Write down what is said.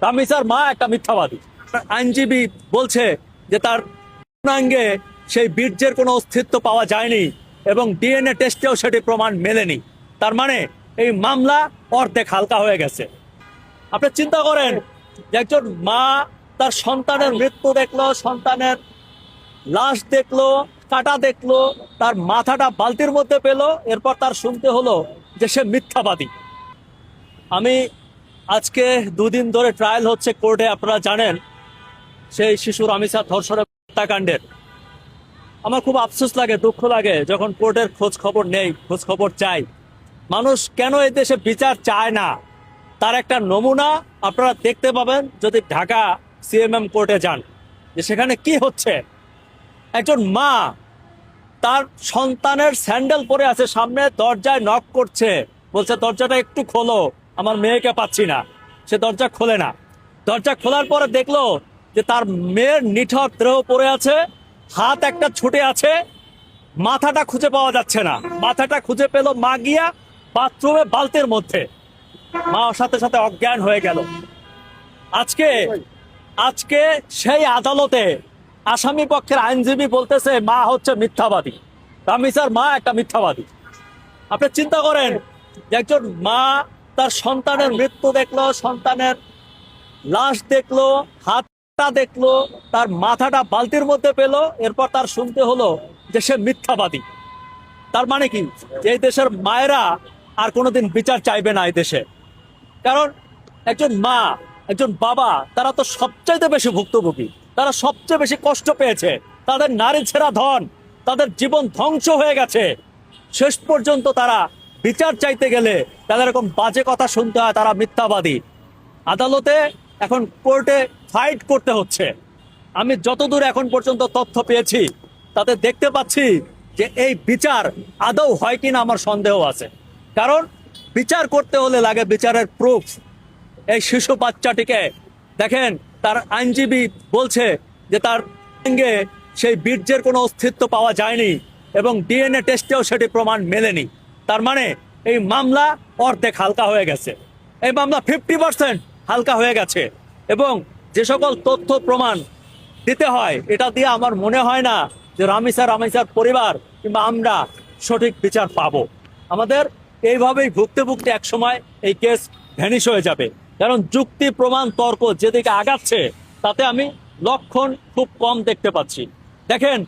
রামিসার মা একটা মিথ্যাবাদী। আইনজীবী বলছে যে তার পূর্ণাঙ্গে সেই বীর্যের কোনো অস্তিত্ব পাওয়া যায়নি এবং ডিএনএ টেস্টেও সেটি প্রমাণ মেলেনি। তার মানে এই মামলা অর্ধেক হালকা হয়ে গেছে। আপনি চিন্তা করেন যে একজন মা তার সন্তানের মৃত্যু দেখলো, সন্তানের লাশ দেখলো, কাটা দেখলো, তার মাথাটা বালতির মধ্যে পেলো, এরপর তার শুনতে হলো যে সে মিথ্যাবাদী। আমি আজকে দুদিন ধরে ট্রায়াল হচ্ছে কোর্টে, আপনারা জানেন সেই শিশু রামিসা ধর্ষণের হত্যাকাণ্ডের। আমার খুব আফসোস লাগে, দুঃখ লাগে যখন কোর্টের খোঁজ খবর নেই, খোঁজ খবর চাই। মানুষ কেন এই দেশে বিচার চায় না তার একটা নমুনা আপনারা দেখতে পাবেন যদি ঢাকা সিএমএম কোর্টে যান, যে সেখানে কি হচ্ছে। একজন মা তার সন্তানের স্যান্ডেল পরে আছে, সামনে দরজায় নক করছে, বলছে দরজাটা একটু খোলো, আমার মেয়েকে পাচ্ছি না। সে দরজা খোলে না। দরজা খোলার পরে দেখলো যে তার মেয়ের নিথর দেহ পড়ে আছে, হাত একটা ছুটে আছে, মাথাটা খুঁজে পাওয়া যাচ্ছে না। মাথাটা খুঁজে পেল মা গিয়া বাথরুমে বালতির মধ্যে, মা সাথে সাথে অজ্ঞান হয়ে গেল। আজকে আজকে সেই আদালতে আসামি পক্ষের আইনজীবী বলতেছে মা হচ্ছে মিথ্যাবাদী, রামিসার মা একটা মিথ্যাবাদী। আপনি চিন্তা করেন যে একজন মা তার সন্তানের মৃত্যু দেখলো, সন্তানের লাশ দেখলো, হাতটা দেখলো, তার মাথাটা বালতির মধ্যে পেলো, এরপর তার শুনতে হলো যে সে মিথ্যাবাদী। তার মানে কি, যে এই দেশের মায়েরা আর কোনোদিন বিচার চাইবে না এই দেশে। কারণ একজন মা, একজন বাবা, তারা তো সবচাইতে বেশি ভুক্তভোগী, তারা সবচেয়ে বেশি কষ্ট পেয়েছে, তাদের নারী ছেঁড়া ধন, তাদের জীবন ধ্বংস হয়ে গেছে। শেষ পর্যন্ত তারা বিচার চাইতে গেলে তাদের এরকম বাজে কথা শুনতে হয়, তারা মিথ্যাবাদী। আদালতে এখন কোর্টে ফাইট করতে হচ্ছে। আমি যতদূর এখন পর্যন্ত তথ্য পেয়েছি তাতে দেখতে পাচ্ছি যে এই বিচার আদৌ হয় কিনা আমার সন্দেহ আছে। কারণ বিচার করতে হলে লাগে বিচারের প্রুফ। এই শিশু বাচ্চাটিকে দেখেন, তার আইনজীবী বলছে যে তার সঙ্গে সেই বীর্যের কোনো অস্তিত্ব পাওয়া যায়নি এবং ডিএনএ টেস্টেও সেটি প্রমাণ মেলেনি। তার মানে এই মামলা অর্ধেক হালকা হয়ে গেছে, এই মামলা 50% হালকা হয়ে গেছে। এবং যে সকল তথ্য প্রমাণ দিতে হয় এটা দিয়ে আমার মনে হয় না যে রামিসার পরিবার কিংবা আমরা সঠিক বিচার পাবো। আমাদের এইভাবেই ভুগতে ভুগতে একসময় এই কেস ভ্যানিশ হয়ে যাবে। কারণ যুক্তি প্রমাণ তর্ক যেদিকে আগাচ্ছে তাতে আমি লক্ষণ খুব কম দেখতে পাচ্ছি। দেখেন